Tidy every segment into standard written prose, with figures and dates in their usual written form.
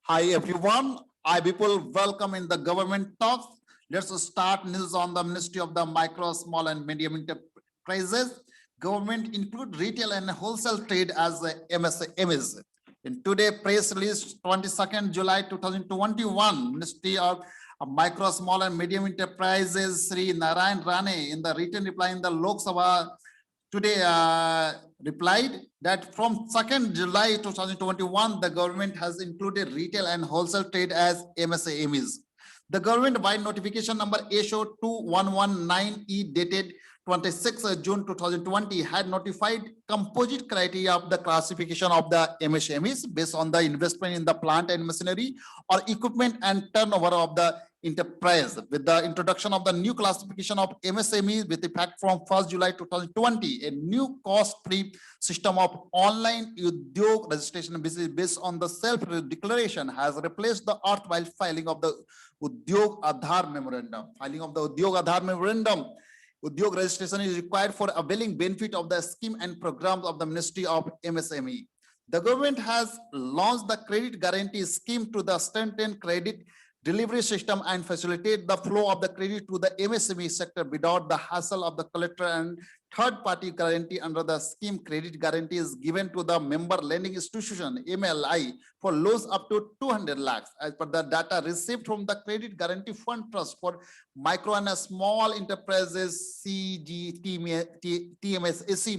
Hi everyone, I people welcome in the government talks. Let's start news on the Ministry of the Micro, Small and Medium Enterprises. Government include retail and wholesale trade as MSMEs. In today press release 22nd July 2021, Ministry of Micro, Small and Medium Enterprises Sri Narayan Rane in the written reply in the Lok Sabha today replied that from 2nd July 2021, the government has included retail and wholesale trade as MSMEs. The government by notification number ASHO 2119E dated 26 June 2020 had notified composite criteria of the classification of the MSMEs based on the investment in the plant and machinery or equipment and turnover of the enterprise. With the introduction of the new classification of MSMEs with effect from 1st July 2020, a new cost-free system of online Udyog registration based on the self-declaration has replaced the erstwhile filing of the Udyog Aadhaar memorandum. Filing of the Udyog Aadhaar memorandum, Udyog registration is required for availing benefit of the scheme and programs of the Ministry of MSME. The government has launched the credit guarantee scheme to the strengthen credit delivery system and facilitate the flow of the credit to the MSME sector without the hassle of the collector and third-party guarantee. Under the scheme, credit guarantee is given to the member lending institution MLI for loans up to 200 lakhs. As per the data received from the Credit Guarantee Fund Trust for Micro and Small Enterprises TMSAC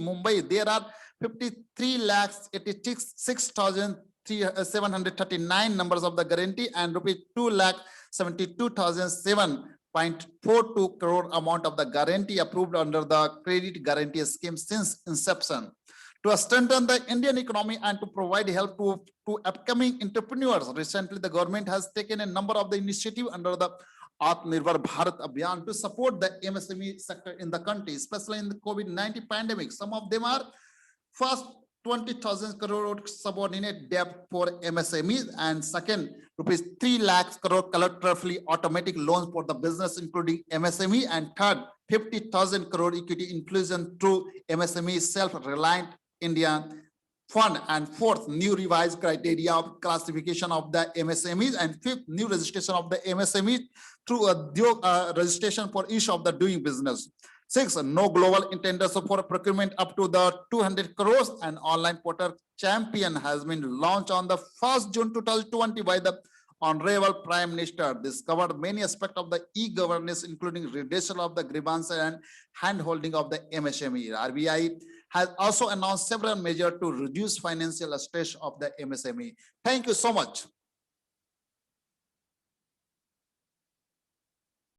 Mumbai, there are 53 lakhs 86,739 numbers of the guarantee and rupees 2,72,007.42 crore amount of the guarantee approved under the credit guarantee scheme since inception. To strengthen the Indian economy and to provide help to upcoming entrepreneurs, recently the government has taken a number of the initiatives under the Atmanirbhar Bharat Abhiyan to support the MSME sector in the country, especially in the COVID-19 pandemic. Some of them are: first, 20,000 crore subordinate debt for MSMEs, and second, rupees 3 lakhs crore collector-free automatic loans for the business including MSME, and third, 50,000 crore equity inclusion through MSME self-reliant India fund, and fourth, new revised criteria of classification of the MSMEs, and fifth, new registration of the MSME through a registration for each of the doing business. Six, no global intenders for procurement up to the 200 crores. And online portal champion has been launched on the 1st June 2020 by the Honorable Prime Minister. This covered many aspects of the e-governance, including redressal of the grievance and hand-holding of the MSME. RBI has also announced several measures to reduce financial stress of the MSME. Thank you so much.